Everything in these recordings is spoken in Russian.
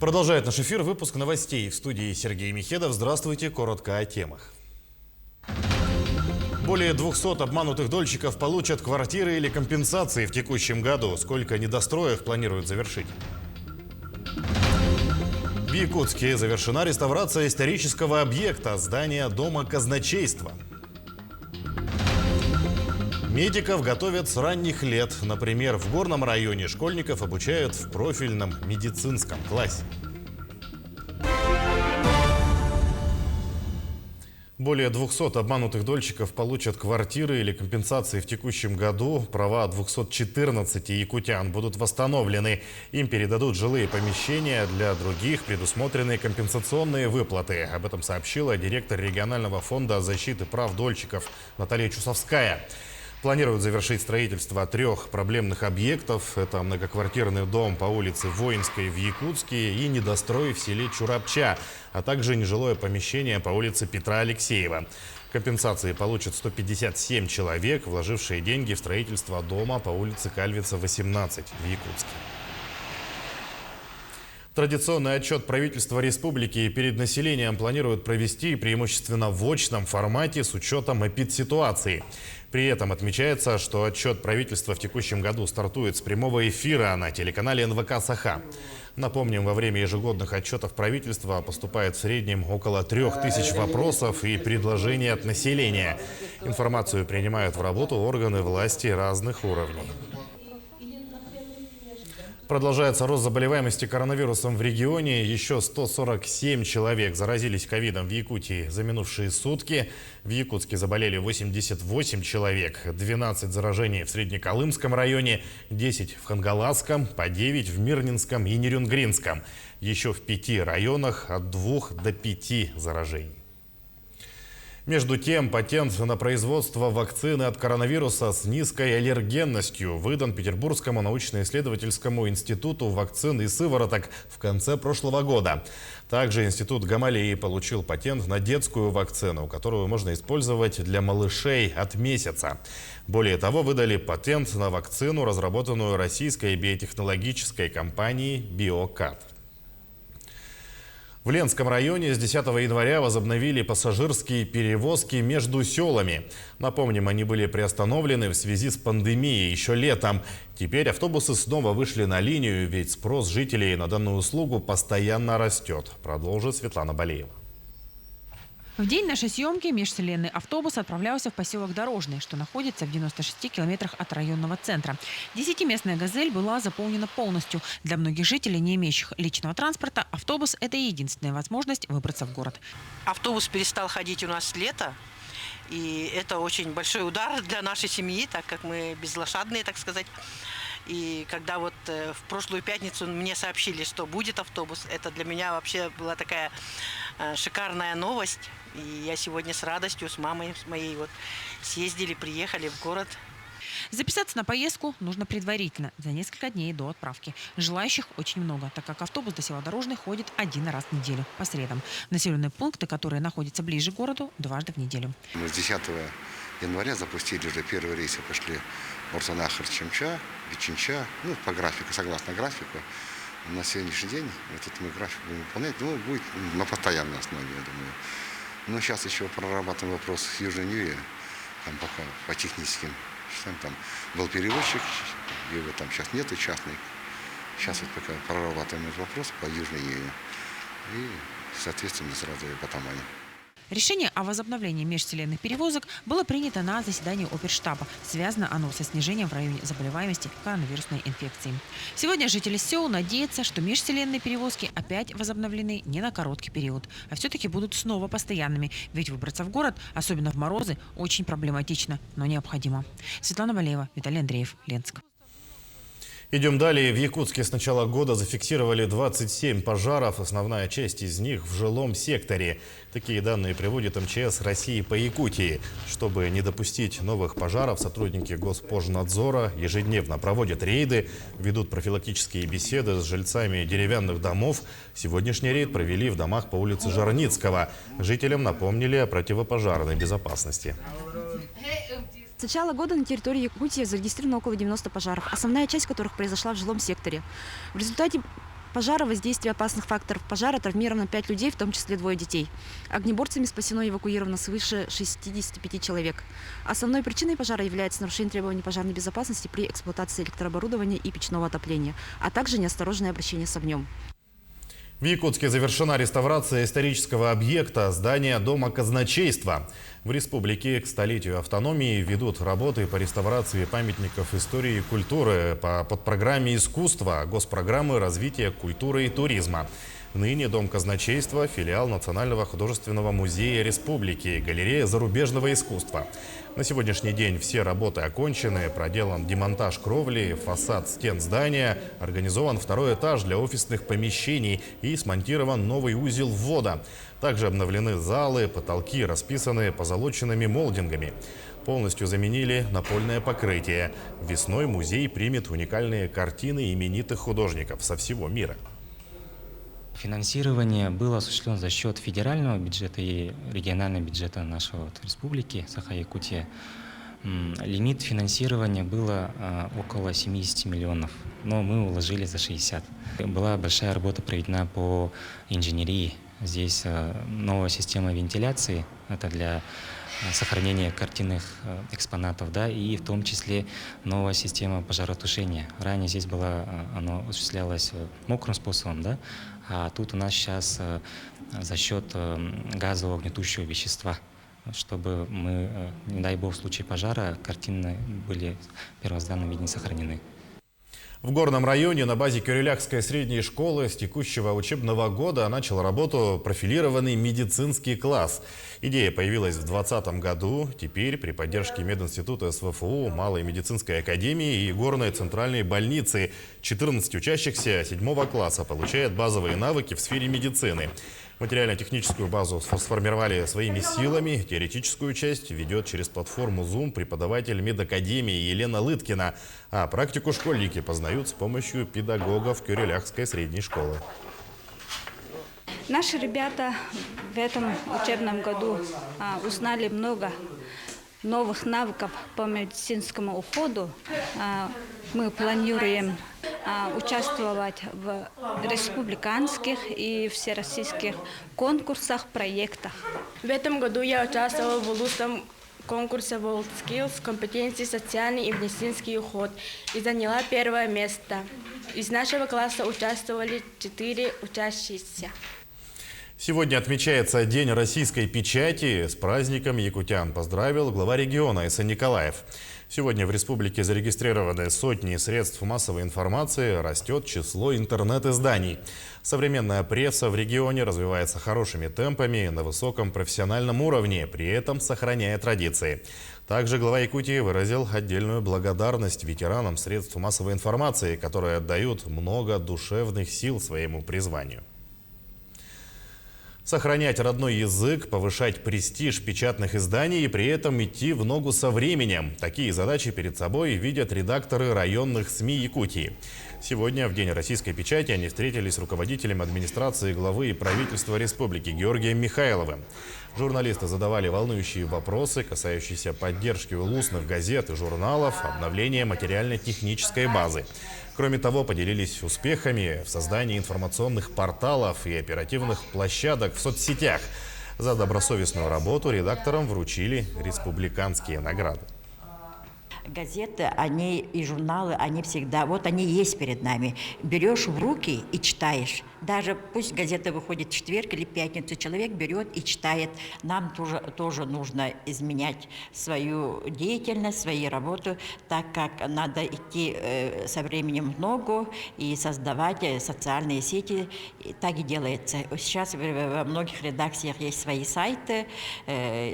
Продолжает наш эфир выпуск новостей. В студии Сергей Михедов. Здравствуйте. Коротко о темах. Более 200 обманутых дольщиков получат квартиры или компенсации в текущем году. Сколько недостроек планируют завершить? В Якутске завершена реставрация исторического объекта – здания Дома казначейства. Медиков готовят с ранних лет. Например, в Горном районе школьников обучают в профильном медицинском классе. Более 200 обманутых дольщиков получат квартиры или компенсации в текущем году. Права 214 якутян будут восстановлены. Им передадут жилые помещения, для других предусмотрены компенсационные выплаты. Об этом сообщила директор регионального фонда защиты прав дольщиков Наталья Чусовская. Планируют завершить строительство 3 проблемных объектов. Это многоквартирный дом по улице Воинской в Якутске и недострой в селе Чурапча, а также нежилое помещение по улице Петра Алексеева. Компенсации получат 157 человек, вложившие деньги в строительство дома по улице Кальвица, 18 в Якутске. Традиционный отчет правительства республики перед населением планируют провести преимущественно в очном формате с учетом эпидситуации. При этом отмечается, что отчет правительства в текущем году стартует с прямого эфира на телеканале НВК «Саха». Напомним, во время ежегодных отчетов правительства поступает в среднем около 3000 вопросов и предложений от населения. Информацию принимают в работу органы власти разных уровней. Продолжается рост заболеваемости коронавирусом в регионе. Еще 147 человек заразились ковидом в Якутии за минувшие сутки. В Якутске заболели 88 человек, 12 заражений в Среднеколымском районе, 10 в Хангаласском, по 9 в Мирнинском и Нерюнгринском. Еще в 5 районах от 2 до 5 заражений. Между тем, патент на производство вакцины от коронавируса с низкой аллергенностью выдан Петербургскому научно-исследовательскому институту вакцин и сывороток в конце прошлого года. Также институт Гамалеи получил патент на детскую вакцину, которую можно использовать для малышей от месяца. Более того, выдали патент на вакцину, разработанную российской биотехнологической компанией «Биокат». В Ленском районе с 10 января возобновили пассажирские перевозки между селами. Напомним, они были приостановлены в связи с пандемией еще летом. Теперь автобусы снова вышли на линию, ведь спрос жителей на данную услугу постоянно растет. Продолжит Светлана Балеева. В день нашей съемки межселенный автобус отправлялся в поселок Дорожный, что находится в 96 километрах от районного центра. 10-местная «Газель» была заполнена полностью. Для многих жителей, не имеющих личного транспорта, автобус – это единственная возможность выбраться в город. Автобус перестал ходить у нас с лета. И это очень большой удар для нашей семьи, так как мы безлошадные, так сказать. И когда вот в прошлую пятницу мне сообщили, что будет автобус, это для меня вообще была такая шикарная новость. И я сегодня с радостью, с мамой с моей съездили, приехали в город. Записаться на поездку нужно предварительно, за несколько дней до отправки. Желающих очень много, так как автобус до села Дорожный ходит 1 раз в неделю, по средам. Населенные пункты, которые находятся ближе к городу, 2 раза в неделю. Мы с 10 января запустили уже первые рейсы, пошли Орзанахар-Чемча, Бичинча, по графику, согласно графику. На сегодняшний день этот мы график будем выполнять, будет на постоянной основе, я думаю. Но сейчас еще прорабатываем вопрос с Южной Неве, там пока по техническим частям, там был перевозчик, его там сейчас нету, частный. Сейчас пока прорабатываем этот вопрос по Южной Неве и, соответственно, сразу и по Тамане. Решение о возобновлении межселенных перевозок было принято на заседании оперштаба. Связано оно со снижением в районе заболеваемости коронавирусной инфекцией. Сегодня жители сел надеются, что межселенные перевозки опять возобновлены не на короткий период, а все-таки будут снова постоянными. Ведь выбраться в город, особенно в морозы, очень проблематично, но необходимо. Светлана Балеева, Виталий Андреев, Ленск. Идем далее. В Якутске с начала года зафиксировали 27 пожаров. Основная часть из них в жилом секторе. Такие данные приводит МЧС России по Якутии. Чтобы не допустить новых пожаров, сотрудники Госпожнадзора ежедневно проводят рейды, ведут профилактические беседы с жильцами деревянных домов. Сегодняшний рейд провели в домах по улице Жарницкого. Жителям напомнили о противопожарной безопасности. С начала года на территории Якутии зарегистрировано около 90 пожаров, основная часть которых произошла в жилом секторе. В результате пожара, воздействия опасных факторов пожара травмировано 5 людей, в том числе 2 детей. Огнеборцами спасено и эвакуировано свыше 65 человек. Основной причиной пожара является нарушение требований пожарной безопасности при эксплуатации электрооборудования и печного отопления, а также неосторожное обращение с огнем. В Якутске завершена реставрация исторического объекта здания Дома казначейства. В республике к столетию автономии ведут работы по реставрации памятников истории и культуры по подпрограмме искусства Госпрограммы развития культуры и туризма. Ныне Дом казначейства – филиал Национального художественного музея республики, галерея зарубежного искусства. На сегодняшний день все работы окончены, проделан демонтаж кровли, фасад стен здания, организован 2-й этаж для офисных помещений и смонтирован новый узел ввода. Также обновлены залы, потолки расписаны позолоченными молдингами. Полностью заменили напольное покрытие. Весной музей примет уникальные картины именитых художников со всего мира. Финансирование было осуществлено за счет федерального бюджета и регионального бюджета нашего республики Саха-Якутия. Лимит финансирования было около 70 миллионов, но мы уложили за 60. Была большая работа проведена по инженерии. Здесь новая система вентиляции, это для сохранения картинных экспонатов, да, и в том числе новая система пожаротушения. Ранее здесь оно осуществлялось мокрым способом, да, а тут у нас сейчас за счет газового гнетущего вещества, чтобы мы, не дай бог, в случае пожара картины были в первозданном виде сохранены. В Горном районе на базе Кюрилякской средней школы с текущего учебного года начал работу профилированный медицинский класс. Идея появилась в 2020 году. Теперь при поддержке мединститута СВФУ, Малой медицинской академии и Горной центральной больницы 14 учащихся 7 класса получают базовые навыки в сфере медицины. Материально-техническую базу сформировали своими силами. Теоретическую часть ведет через платформу Zoom преподаватель медакадемии Елена Лыткина. А практику школьники познают с помощью педагогов Кюрилякской средней школы. Наши ребята в этом учебном году узнали много новых навыков по медицинскому уходу. Мы планируем участвовать в республиканских и всероссийских конкурсах, проектах. В этом году я участвовала в улусном конкурсе WorldSkills, компетенции социальный и медицинский уход и заняла 1-е место. Из нашего класса участвовали 4 учащиеся. Сегодня отмечается День российской печати. С праздником якутян поздравил глава региона Исан Николаев. Сегодня в республике зарегистрированы сотни средств массовой информации, растет число интернет-изданий. Современная пресса в регионе развивается хорошими темпами на высоком профессиональном уровне, при этом сохраняя традиции. Также глава Якутии выразил отдельную благодарность ветеранам средств массовой информации, которые отдают много душевных сил своему призванию. Сохранять родной язык, повышать престиж печатных изданий и при этом идти в ногу со временем. Такие задачи перед собой видят редакторы районных СМИ Якутии. Сегодня, в День российской печати, они встретились с руководителем администрации главы и правительства республики Георгием Михайловым. Журналисты задавали волнующие вопросы, касающиеся поддержки устных газет и журналов, обновления материально-технической базы. Кроме того, поделились успехами в создании информационных порталов и оперативных площадок в соцсетях. За добросовестную работу редакторам вручили республиканские награды. Газеты, они и журналы, они всегда, вот они есть перед нами. Берешь в руки и читаешь. Даже пусть газета выходит в четверг или пятницу, человек берет и читает. Нам тоже нужно изменять свою деятельность, свою работу, так как надо идти со временем в ногу и создавать социальные сети. И так и делается. Сейчас во многих редакциях есть свои сайты,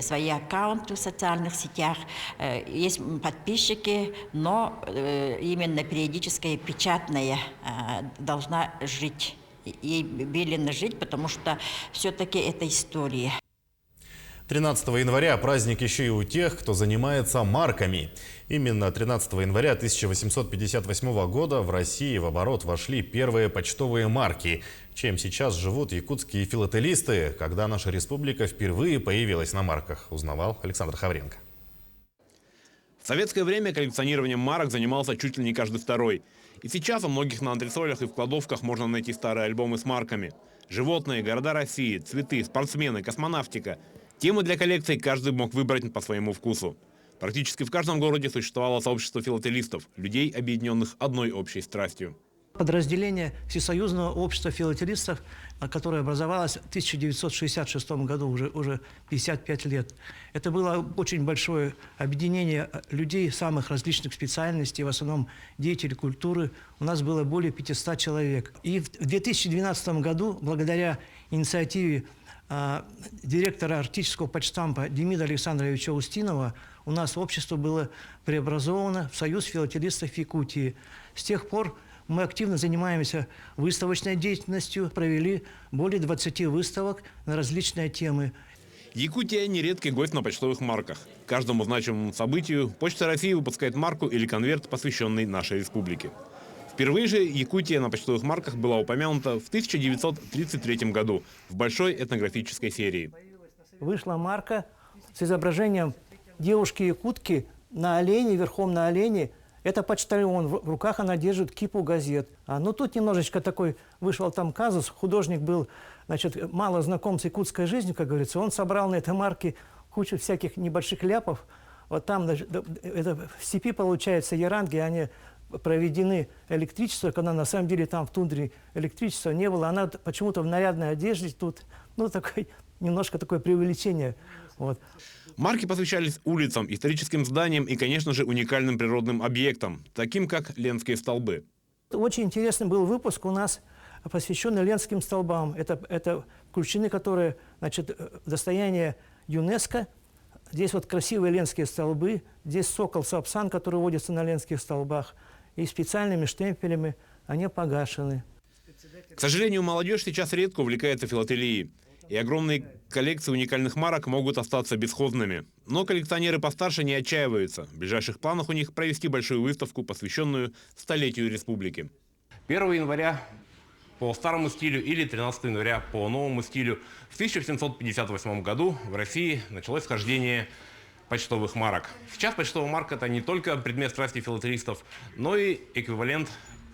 свои аккаунты в социальных сетях, есть подписчики, но именно периодическая печатная должна жить. И велено жить, потому что все-таки это история. 13 января праздник еще и у тех, кто занимается марками. Именно 13 января 1858 года в России в оборот вошли первые почтовые марки. Чем сейчас живут якутские филателисты, когда наша республика впервые появилась на марках, узнавал Александр Хавренко. В советское время коллекционированием марок занимался чуть ли не каждый второй. И сейчас у многих на антресолях и в кладовках можно найти старые альбомы с марками. Животные, города России, цветы, спортсмены, космонавтика. Темы для коллекций каждый мог выбрать по своему вкусу. Практически в каждом городе существовало сообщество филателистов, людей, объединенных одной общей страстью. Подразделение Всесоюзного общества филателистов, которое образовалось в 1966 году, уже 55 лет. Это было очень большое объединение людей самых различных специальностей, в основном деятелей культуры. У нас было более 500 человек. И в 2012 году, благодаря инициативе директора Арктического почтампа Демида Александровича Устинова, у нас общество было преобразовано в Союз филателистов Якутии. С тех пор мы активно занимаемся выставочной деятельностью, провели более 20 выставок на различные темы. Якутия – нередкий гость на почтовых марках. Каждому значимому событию Почта России выпускает марку или конверт, посвященный нашей республике. Впервые же Якутия на почтовых марках была упомянута в 1933 году в большой этнографической серии. Вышла марка с изображением девушки-якутки на олене, верхом на олене. Это почтальон, в руках она держит кипу газет. Но тут немножечко такой вышел там казус. Художник был, значит, мало знаком с якутской жизнью, как говорится. Он собрал на этой марке кучу всяких небольших ляпов. Вот там это в степи, получается, яранги, они проведены электричество, когда на самом деле там в тундре электричества не было. Она почему-то в нарядной одежде тут, ну, такой, немножко такое преувеличение. Вот. Марки посвящались улицам, историческим зданиям и, конечно же, уникальным природным объектам, таким как Ленские столбы. Очень интересный был выпуск у нас, посвященный Ленским столбам. Это включены, которые, значит, достояние ЮНЕСКО. Здесь вот красивые Ленские столбы, здесь сокол-сапсан, который водится на Ленских столбах, и специальными штемпелями они погашены. К сожалению, молодежь сейчас редко увлекается филателией. И огромные коллекции уникальных марок могут остаться бесхозными. Но коллекционеры постарше не отчаиваются. В ближайших планах у них провести большую выставку, посвященную столетию республики. 1 января по старому стилю или 13 января по новому стилю в 1758 году в России началось вхождение почтовых марок. Сейчас почтовая марка – это не только предмет страсти филателистов, но и эквивалент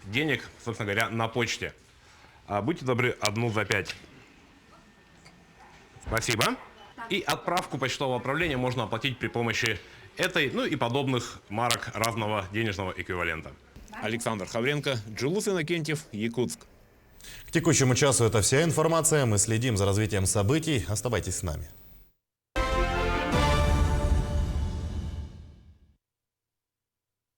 денег, собственно говоря, на почте. Будьте добры, 1 за 5. Спасибо. И отправку почтового отправления можно оплатить при помощи этой, ну и подобных марок разного денежного эквивалента. Александр Хавренко, Джулус Иннокентьев, Якутск. К текущему часу это вся информация. Мы следим за развитием событий. Оставайтесь с нами.